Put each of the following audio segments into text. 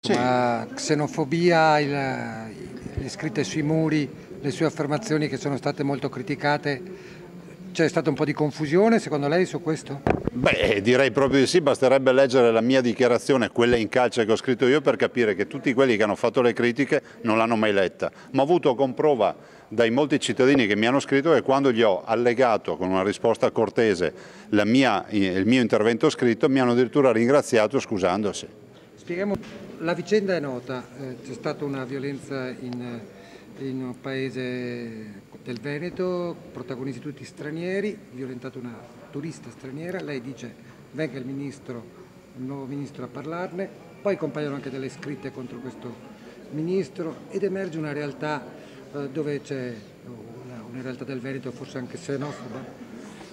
Sì. Ma xenofobia, le scritte sui muri, le sue affermazioni che sono state molto criticate, c'è stata un po' di confusione secondo lei su questo? Beh, direi proprio di sì, basterebbe leggere la mia dichiarazione, quella in calce che ho scritto io, per capire che tutti quelli che hanno fatto le critiche non l'hanno mai letta. Ma ho avuto con prova dai molti cittadini che mi hanno scritto che quando gli ho allegato con una risposta cortese il mio intervento scritto, mi hanno addirittura ringraziato scusandosi. Spieghiamo, la vicenda è nota, c'è stata una violenza in un paese del Veneto, protagonisti tutti stranieri, violentata una turista straniera, lei dice venga il nuovo ministro a parlarne, poi compaiono anche delle scritte contro questo ministro ed emerge una realtà dove c'è una realtà del Veneto forse anche xenofoba.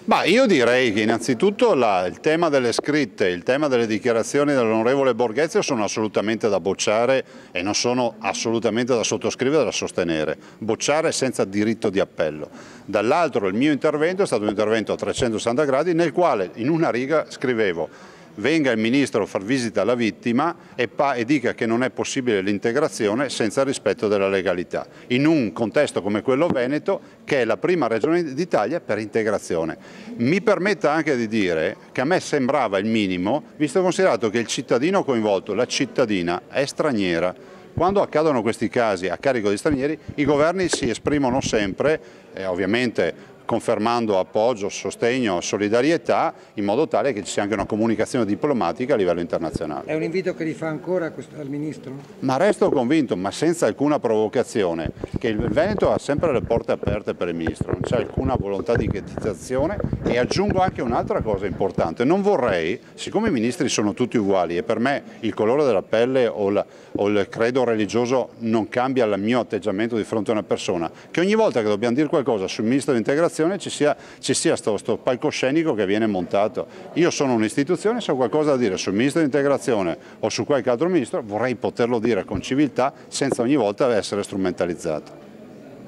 Ma io direi che innanzitutto il tema delle scritte, il tema delle dichiarazioni dell'onorevole Borghezio sono assolutamente da bocciare e non sono assolutamente da sottoscrivere e da sostenere. Bocciare senza diritto di appello. Dall'altro il mio intervento è stato un intervento a 360 gradi nel quale in una riga scrivevo: venga il ministro a far visita alla vittima e dica che non è possibile l'integrazione senza rispetto della legalità, in un contesto come quello veneto, che è la prima regione d'Italia per integrazione. Mi permetta anche di dire che a me sembrava il minimo, visto e considerato che il cittadino coinvolto, la cittadina, è straniera. Quando accadono questi casi a carico di stranieri, i governi si esprimono sempre, ovviamente confermando appoggio, sostegno, solidarietà, in modo tale che ci sia anche una comunicazione diplomatica a livello internazionale. È un invito che rifà ancora al Ministro? Ma resto convinto, ma senza alcuna provocazione, che il Veneto ha sempre le porte aperte per il Ministro, non c'è alcuna volontà di ghettizzazione. E aggiungo anche un'altra cosa importante: non vorrei, siccome i ministri sono tutti uguali e per me il colore della pelle o il credo religioso non cambia il mio atteggiamento di fronte a una persona, che ogni volta che dobbiamo dire qualcosa sul Ministro dell'integrazione ci sia sto palcoscenico che viene montato. Io sono un'istituzione, se ho qualcosa da dire sul Ministro dell'integrazione o su qualche altro ministro vorrei poterlo dire con civiltà senza ogni volta essere strumentalizzato.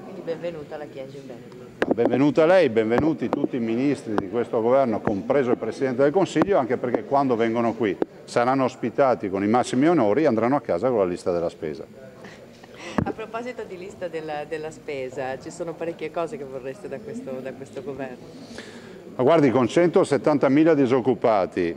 Quindi benvenuta alla Chiesa in Veneto. Benvenuta lei, benvenuti tutti i ministri di questo governo, compreso il Presidente del Consiglio, anche perché quando vengono qui saranno ospitati con i massimi onori e andranno a casa con la lista della spesa. A proposito di lista della spesa, ci sono parecchie cose che vorreste da questo governo. Ma guardi, con 170.000 disoccupati,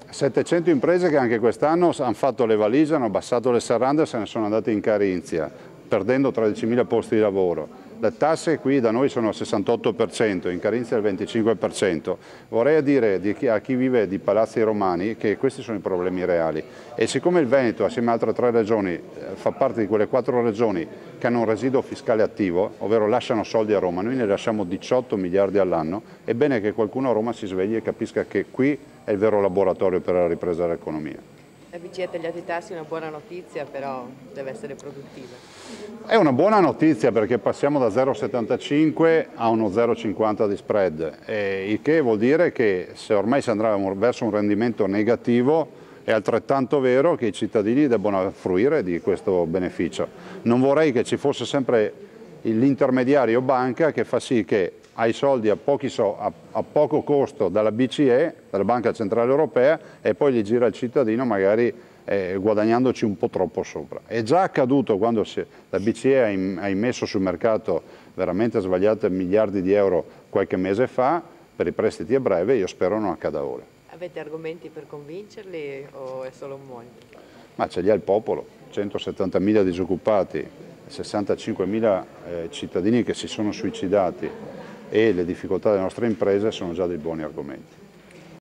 700 imprese che anche quest'anno hanno fatto le valigie, hanno abbassato le serrande e se ne sono andate in Carinzia, perdendo 13.000 posti di lavoro. Le tasse qui da noi sono al 68%, in Carinzia al 25%. Vorrei dire a chi vive di palazzi romani che questi sono i problemi reali. E siccome il Veneto, assieme a altre 3 regioni, fa parte di quelle 4 regioni che hanno un residuo fiscale attivo, ovvero lasciano soldi a Roma, noi ne lasciamo 18 miliardi all'anno, è bene che qualcuno a Roma si svegli e capisca che qui è il vero laboratorio per la ripresa dell'economia. La BCE ha tagliato i tassi, una buona notizia, però deve essere produttiva. È una buona notizia perché passiamo da 0,75 a uno 0,50 di spread, il che vuol dire che se ormai si andrà verso un rendimento negativo è altrettanto vero che i cittadini debbono fruire di questo beneficio. Non vorrei che ci fosse sempre l'intermediario banca che fa sì che ai soldi a poco costo dalla BCE, dalla Banca Centrale Europea, e poi li gira il cittadino magari guadagnandoci un po' troppo sopra. È già accaduto quando la BCE ha immesso sul mercato veramente sbagliate miliardi di euro qualche mese fa per i prestiti a breve, io spero non accada ora. Avete argomenti per convincerli o è solo un monito? Ma ce li ha il popolo, 170.000 disoccupati, 65.000 cittadini che si sono suicidati e le difficoltà delle nostre imprese sono già dei buoni argomenti.